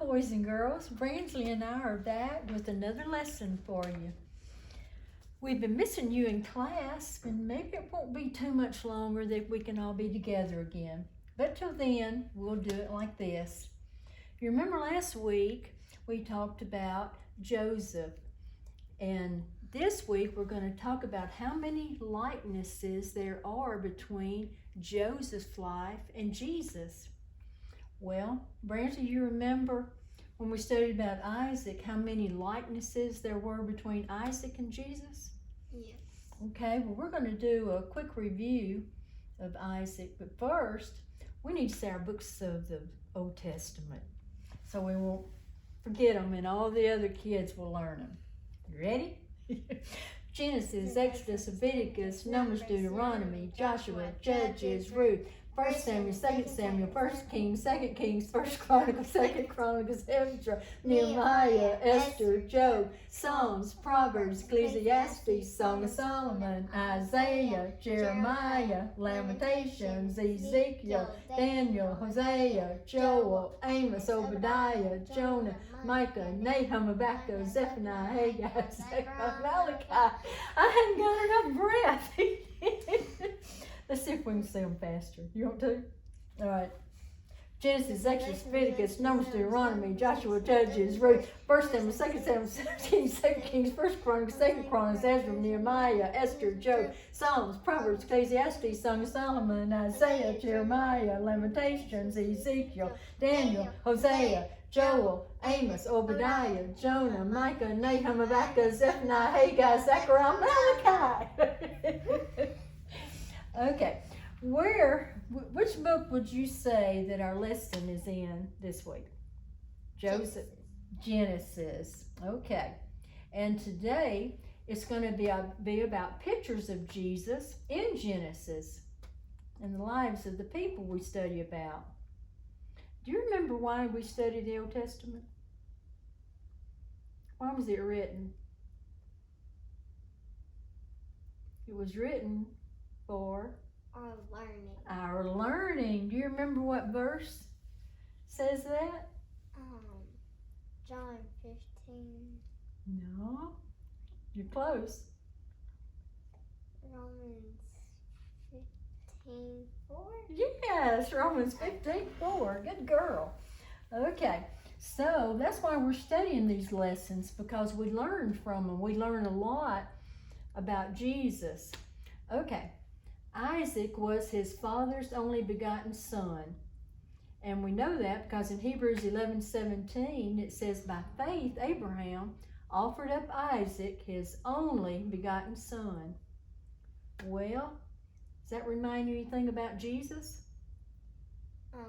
boys and girls. Bransley and I are back with another lesson for you. We've been missing you in class, and maybe it won't be too much longer that we can all be together again. But till then, we'll do it like this. You remember last week we talked about Joseph, and this week we're going to talk about how many likenesses there are between Joseph's life and Jesus. Well, Brantley, you remember when we studied about Isaac, how many likenesses there were between Isaac and Jesus? Yes. Okay, well, we're going to do a quick review of Isaac, but first, we need to say our books of the Old Testament so we won't forget them and all the other kids will learn them. You ready? Genesis, Exodus, Leviticus, Numbers, Deuteronomy, Joshua, Judges, Ruth, 1 Samuel, 2 Samuel, 1 Kings, 2 Kings, 1 Chronicles, 2 Chronicles, Ezra, Nehemiah, Esther, Job, Psalms, Proverbs, Ecclesiastes, Song of Solomon, Isaiah, Jeremiah, Lamentations, Ezekiel, Daniel, Hosea, Joel, Amos, Obadiah, Jonah, Micah, Nahum, Habakkuk, Zephaniah, Haggai, Zechariah, Malachi. I hadn't got enough breath. Let's see if we can say them faster. You want to? All right. Genesis, Exodus, Leviticus, Numbers, Deuteronomy, Joshua, Judges, Ruth, 1 Samuel, 2 Samuel, 2 Kings, 1 Chronicles, 2 Chronicles, Ezra, Nehemiah, Esther, Job, Psalms, Proverbs, Ecclesiastes, Song of Solomon, Isaiah, Jeremiah, Lamentations, Ezekiel, Daniel, Hosea, Joel, Amos, Obadiah, Jonah, Micah, Nahum, Habakkuk, Zephaniah, Haggai, Zechariah, Malachi. Okay, which book would you say that our lesson is in this week? Joseph. Genesis. Okay, and today it's going to be about pictures of Jesus in Genesis and the lives of the people we study about. Do you remember why we study the Old Testament? Why was it written? It was written for our learning. Do you remember what verse says that? John 15. No. You're close. Romans 15:4. Yes, Romans 15:4. Good girl. Okay, so that's why we're studying these lessons, because we learn from them. We learn a lot about Jesus. Okay. Isaac was his father's only begotten son. And we know that because in Hebrews 11:17 it says, by faith Abraham offered up Isaac, his only begotten son. Well, does that remind you anything about Jesus? God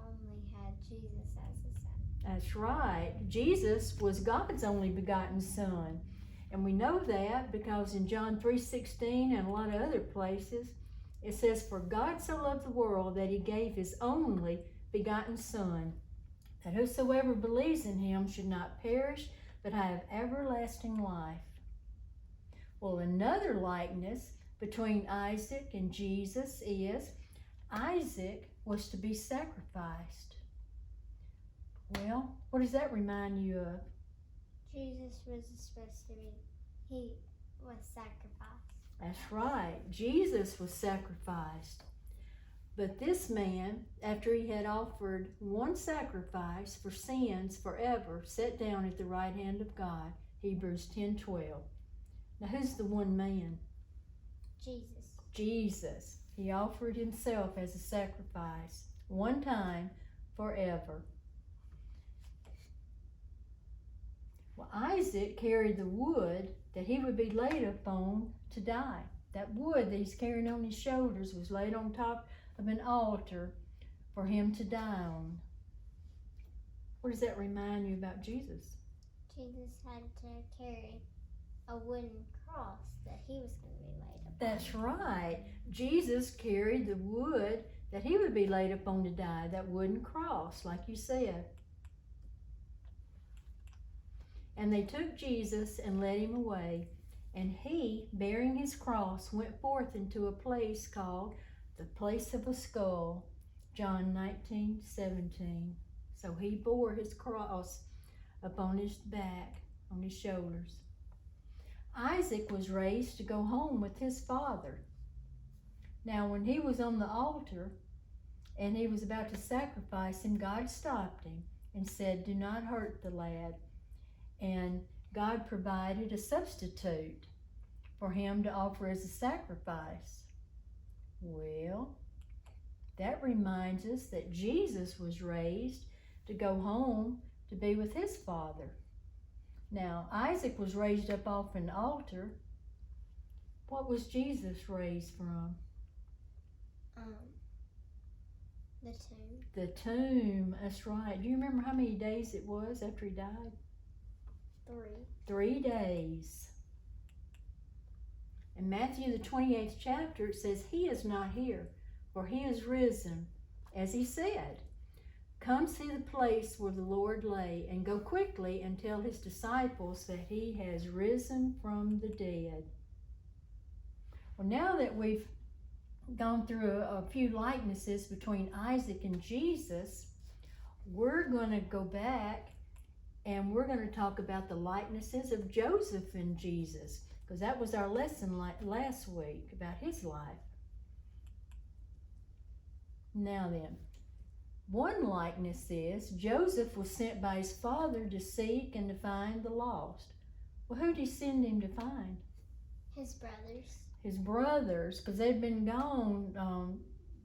only had Jesus as a son. That's right. Jesus was God's only begotten son. And we know that because in John 3:16 and a lot of other places, it says, for God so loved the world that he gave his only begotten son, that whosoever believes in him should not perish, but have everlasting life. Well, another likeness between Isaac and Jesus is Isaac was to be sacrificed. Well, what does that remind you of? Jesus was supposed to be, he was sacrificed. That's right. Jesus was sacrificed. But this man, after he had offered one sacrifice for sins forever, sat down at the right hand of God. Hebrews 10:12. Now, who's the one man? Jesus. Jesus. He offered himself as a sacrifice, one time, forever. Well, Isaac carried the wood that he would be laid upon to die. That wood that he's carrying on his shoulders was laid on top of an altar for him to die on. What does that remind you about Jesus? Jesus had to carry a wooden cross that he was going to be laid upon. That's right. Jesus carried the wood that he would be laid upon to die, that wooden cross, like you said. And they took Jesus and led him away. And he, bearing his cross, went forth into a place called the place of a skull. John 19:17. So he bore his cross upon his back, on his shoulders. Isaac was raised to go home with his father. Now, when he was on the altar and he was about to sacrifice him, God stopped him and said, "Do not hurt the lad." And God provided a substitute for him to offer as a sacrifice. Well, that reminds us that Jesus was raised to go home to be with his father. Now, Isaac was raised up off an altar. What was Jesus raised from? The tomb. The tomb, that's right. Do you remember how many days it was after he died? 3. 3 days. In Matthew the 28th chapter, it says, "He is not here, for he is risen, as he said. Come see the place where the Lord lay, and go quickly and tell his disciples that he has risen from the dead." Well, now that we've gone through a few likenesses between Isaac and Jesus, we're going to go back and we're going to talk about the likenesses of Joseph and Jesus, because that was our lesson last week about his life. Now then, one likeness is Joseph was sent by his father to seek and to find the lost. Well, who did he send him to find? His brothers. His brothers, because they'd been gone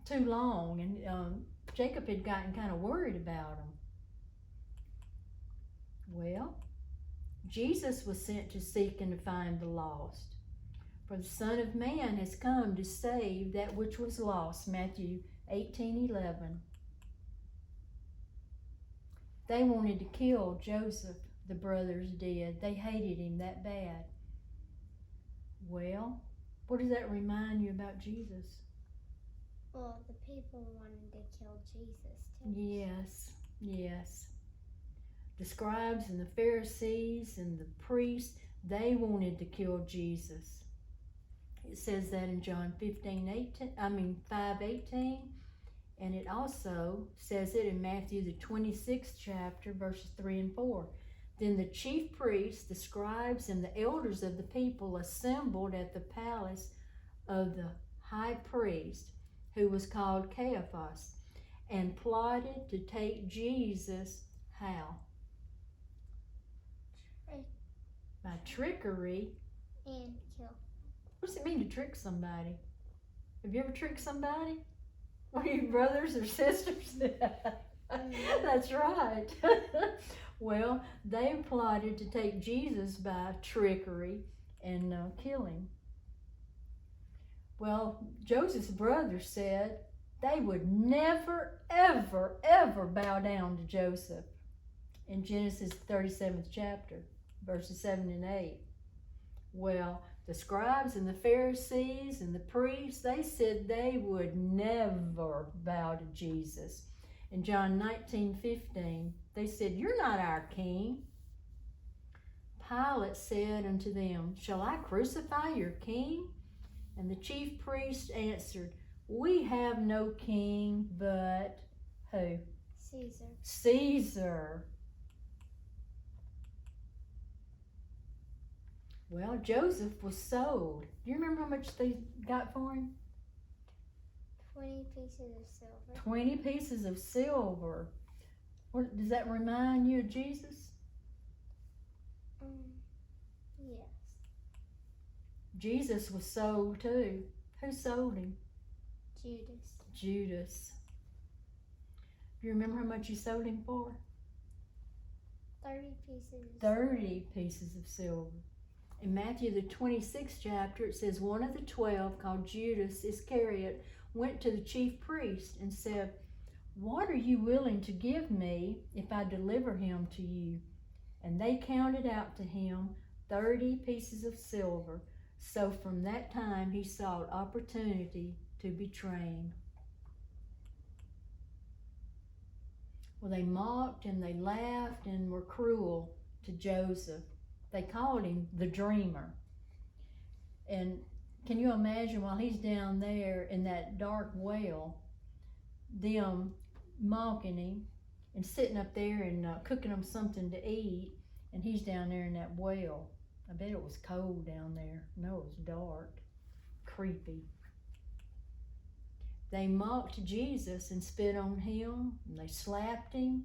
too long, and Jacob had gotten kind of worried about them. Well, Jesus was sent to seek and to find the lost. For the Son of Man has come to save that which was lost. Matthew 18:11. They wanted to kill Joseph, the brothers did. They hated him that bad. Well, what does that remind you about Jesus? Well, the people wanted to kill Jesus too. Yes, yes. The scribes and the Pharisees and the priests, they wanted to kill Jesus. It says that in John 5:18, and it also says it in Matthew the 26th chapter, verses 3 and 4. Then the chief priests, the scribes, and the elders of the people assembled at the palace of the high priest, who was called Caiaphas, and plotted to take Jesus how? By trickery. And kill. What does it mean to trick somebody? Have you ever tricked somebody? One of your brothers or sisters? That's right. Well, they plotted to take Jesus by trickery and kill him. Well, Joseph's brothers said they would never, ever, ever bow down to Joseph in Genesis 37th chapter, verses 7 and 8. Well, the scribes and the Pharisees and the priests, they said they would never bow to Jesus. In John 19:15, they said, "You're not our king." Pilate said unto them, "Shall I crucify your king?" And the chief priests answered, "We have no king but" who? Caesar. Caesar. Well, Joseph was sold. Do you remember how much they got for him? 20 pieces of silver. 20 pieces of silver. What, does that remind you of Jesus? Yes. Jesus was sold too. Who sold him? Judas. Judas. Do you remember how much he sold him for? 30 pieces. 30 pieces of silver. In Matthew the 26th chapter, it says, one of the 12, called Judas Iscariot, went to the chief priest and said, "What are you willing to give me if I deliver him to you?" And they counted out to him 30 pieces of silver. So from that time he sought opportunity to betray him. Well, they mocked and they laughed and were cruel to Joseph. They called him the dreamer. And can you imagine while he's down there in that dark well, them mocking him? and sitting up there and cooking them something to eat, and he's down there in that well. I bet it was cold down there. No, it was dark, creepy. They mocked Jesus and spit on him, and they slapped him.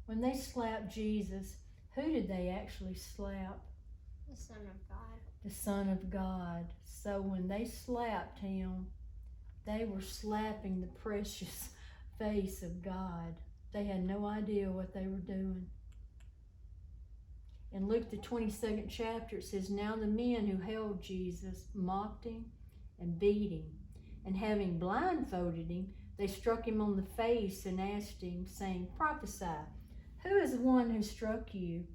When they slapped Jesus, who did they actually slap? The Son of God. The Son of God. So when they slapped him, they were slapping the precious face of God. They had no idea what they were doing. In Luke the 22nd chapter, it says, "Now the men who held Jesus mocked him and beat him. And having blindfolded him, they struck him on the face and asked him, saying, 'Prophesy, who is the one who struck you?'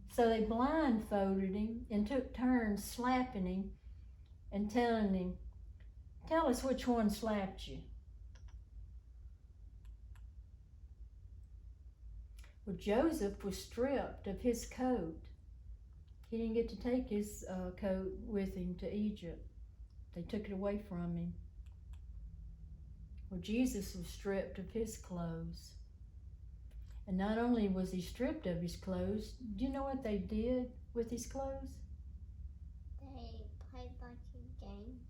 So they blindfolded him and took turns slapping him and telling him, 'Tell us which one slapped you.'" Well, Joseph was stripped of his coat. He didn't get to take his coat with him to Egypt. They took it away from him. Well, Jesus was stripped of his clothes. And not only was he stripped of his clothes, do you know what they did with his clothes? They played like a game.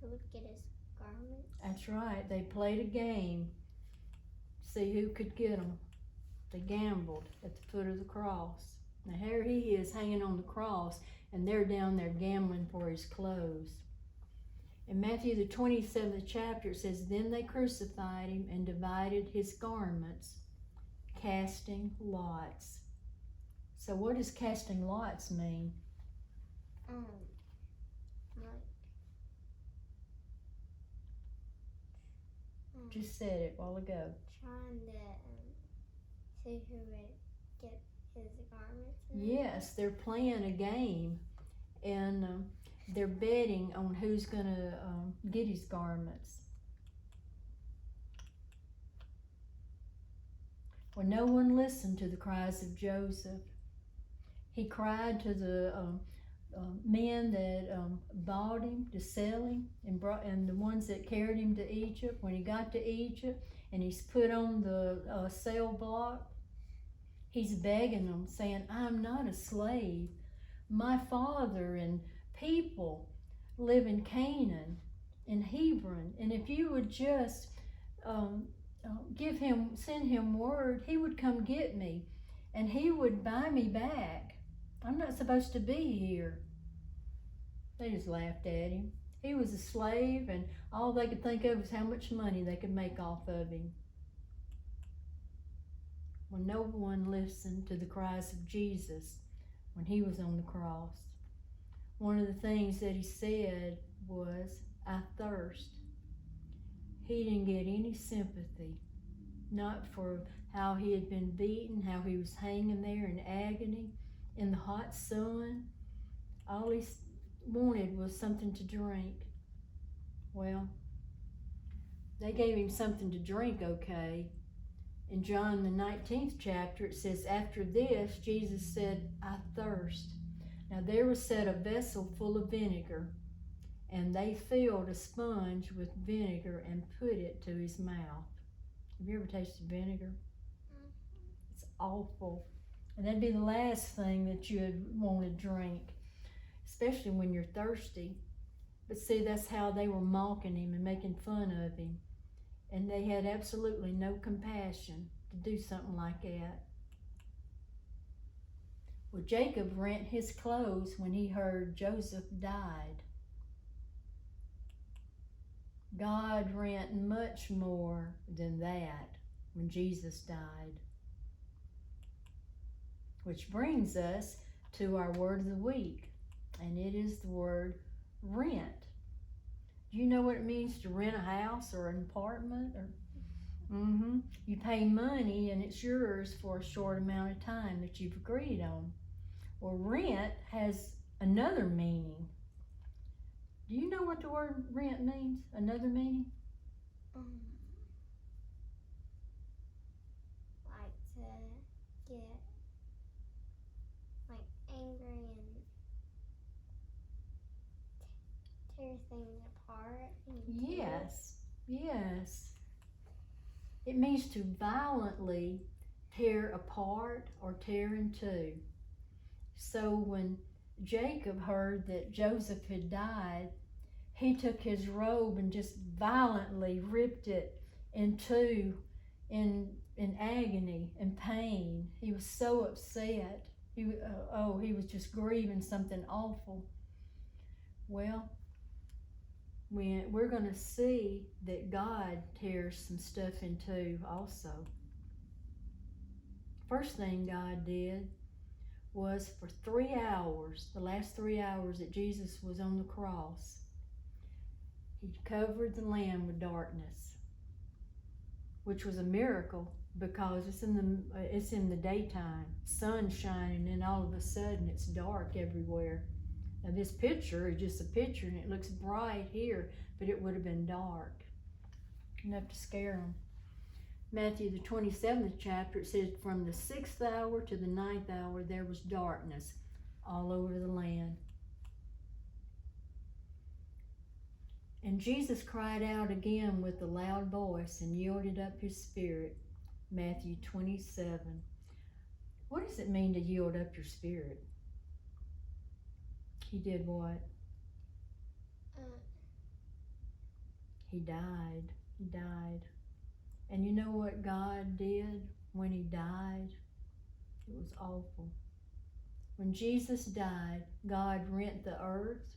Who would get his garments? That's right. They played a game. See who could get them. They gambled at the foot of the cross. Now here he is hanging on the cross, and they're down there gambling for his clothes. In Matthew the 27th chapter, it says, "Then they crucified him and divided his garments, casting lots." So what does casting lots mean? Just said it a while ago. Trying to see who would get his garments. Yes, they're playing a game, and they're betting on who's going to get his garments. Well, no one listened to the cries of Joseph. He cried to the men that bought him to sell him, and the ones that carried him to Egypt. When he got to Egypt and he's put on the cell block, he's begging them, saying, "I'm not a slave. My father and people live in Canaan, in Hebron, and if you would just send him word, he would come get me, and he would buy me back. I'm not supposed to be here." They just laughed at him. He was a slave, and all they could think of was how much money they could make off of him. Well, no one listened to the cries of Jesus when he was on the cross. One of the things that he said was, "I thirst." He didn't get any sympathy, not for how he had been beaten, how he was hanging there in agony in the hot sun. All he wanted was something to drink. Well, they gave him something to drink, okay. In John the 19th chapter, it says, "After this, Jesus said, 'I thirst.' Now there was set a vessel full of vinegar, and they filled a sponge with vinegar and put it to his mouth." Have you ever tasted vinegar? It's awful. And that'd be the last thing that you would want to drink, especially when you're thirsty. But see, that's how they were mocking him and making fun of him. And they had absolutely no compassion to do something like that. Well, Jacob rent his clothes when he heard Joseph died. God rent much more than that when Jesus died. Which brings us to our word of the week, and it is the word rent. Do you know what it means to rent a house or an apartment? You pay money and it's yours for a short amount of time that you've agreed on. Well, rent has another meaning. Do you know what the word rent means? Another meaning? Like to get angry and tear things apart. Yes. It means to violently tear apart or tear in two. So when Jacob heard that Joseph had died, he took his robe and just violently ripped it in two in agony and pain. He was so upset. He was just grieving something awful. Well, we're going to see that God tears some stuff in two also. First thing God did was for 3 hours, the last 3 hours that Jesus was on the cross, he covered the land with darkness, which was a miracle because it's in the daytime, sun shining, and all of a sudden it's dark everywhere. Now this picture is just a picture and it looks bright here, but it would have been dark, enough to scare them. Matthew the 27th chapter, it says, from the 6th hour to the 9th hour there was darkness all over the land. And Jesus cried out again with a loud voice and yielded up his spirit. Matthew 27. What does it mean to yield up your spirit? He did what? He died. He died. And you know what God did when he died? It was awful. When Jesus died, God rent the earth,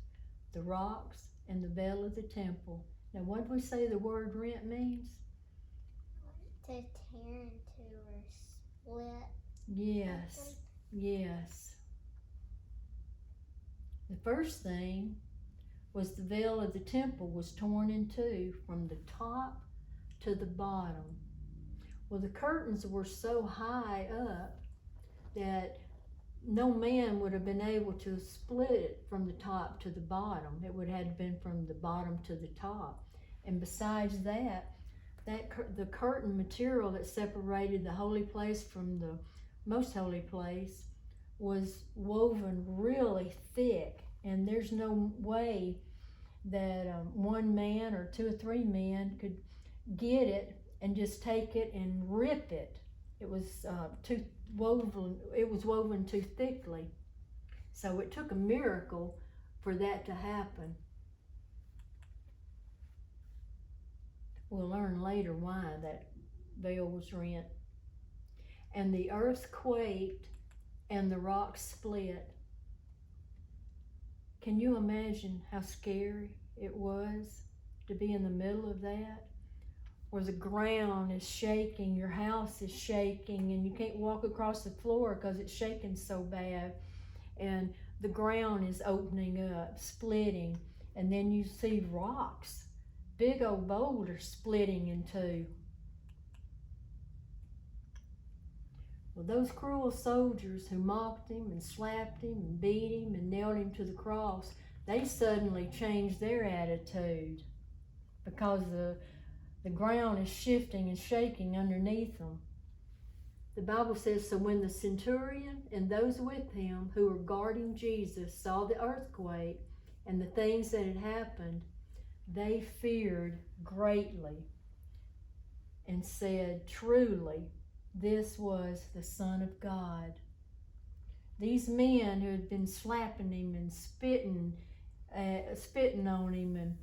the rocks, and the veil of the temple. Now, what did we say the word rent means? To tear into or split. Yes, yes. The first thing was the veil of the temple was torn in two from the top to the bottom. Well, the curtains were so high up that no man would have been able to split it from the top to the bottom. It would have been from the bottom to the top. And besides that the curtain material that separated the holy place from the most holy place was woven really thick, and there's no way that one man or two or three men could get it and just take it and rip it. It was woven too thickly. So it took a miracle for that to happen. We'll learn later why that veil was rent. And the earth quaked and the rocks split. Can you imagine how scary it was to be in the middle of that? Where the ground is shaking, your house is shaking, and you can't walk across the floor because it's shaking so bad. And the ground is opening up, splitting, and then you see rocks, big old boulders splitting in two. Well, those cruel soldiers who mocked him and slapped him and beat him and nailed him to the cross, they suddenly changed their attitude because the ground is shifting and shaking underneath them. The Bible says, so when the centurion and those with him who were guarding Jesus saw the earthquake and the things that had happened, they feared greatly and said, truly, this was the Son of God. These men who had been slapping him and spitting on him and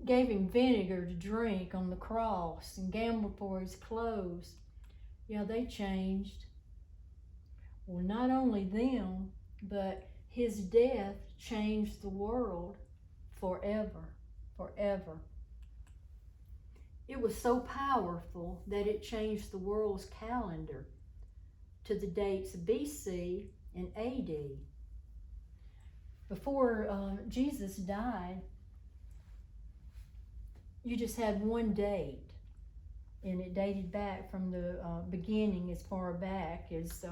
gave him vinegar to drink on the cross and gambled for his clothes, yeah, they changed. Well, not only them, but his death changed the world forever, forever. It was so powerful that it changed the world's calendar to the dates BC and AD. Before Jesus died, you just had one date, and it dated back from the beginning as far back as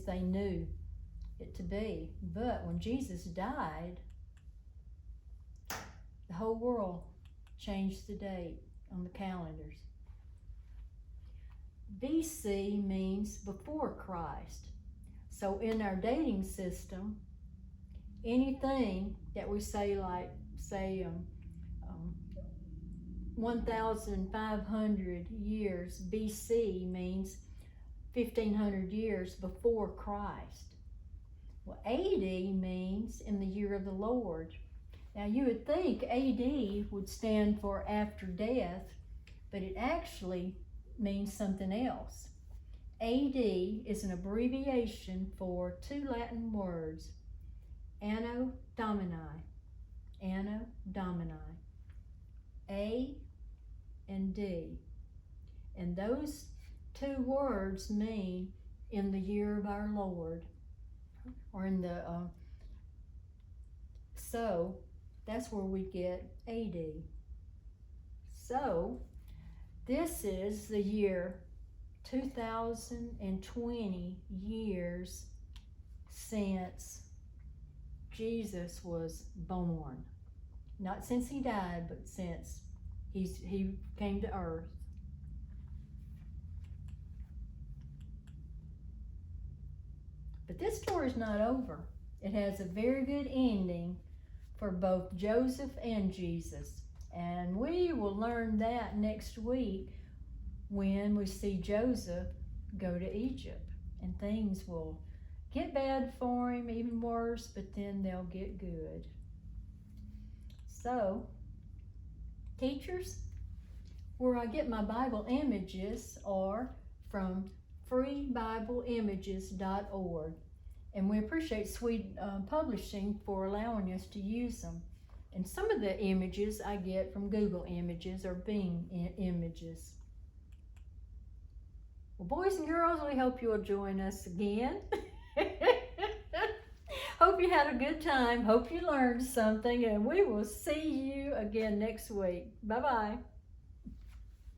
they knew it to be. But when Jesus died, the whole world changed the date on the calendars. BC means before Christ. So in our dating system, anything that we say, like, say, 1,500 years BC means 1,500 years before Christ. Well, AD means in the year of the Lord. Now you would think AD would stand for after death, but it actually means something else. AD is an abbreviation for two Latin words, Anno Domini. Anno Domini. A and D. And those two words mean in the year of our Lord, or in the, so that's where we get AD. So this is the year 2020 years since Jesus was born. Not since he died, but since he came to earth. But this story's not over. It has a very good ending for both Joseph and Jesus. And we will learn that next week when we see Joseph go to Egypt. And things will get bad for him, even worse, but then they'll get good. So, teachers, where I get my Bible images are from freebibleimages.org. And we appreciate Sweet Publishing for allowing us to use them. And some of the images I get from Google Images or Bing Images. Well, boys and girls, we hope you'll join us again. Hope you had a good time. Hope you learned something. And we will see you again next week. Bye-bye.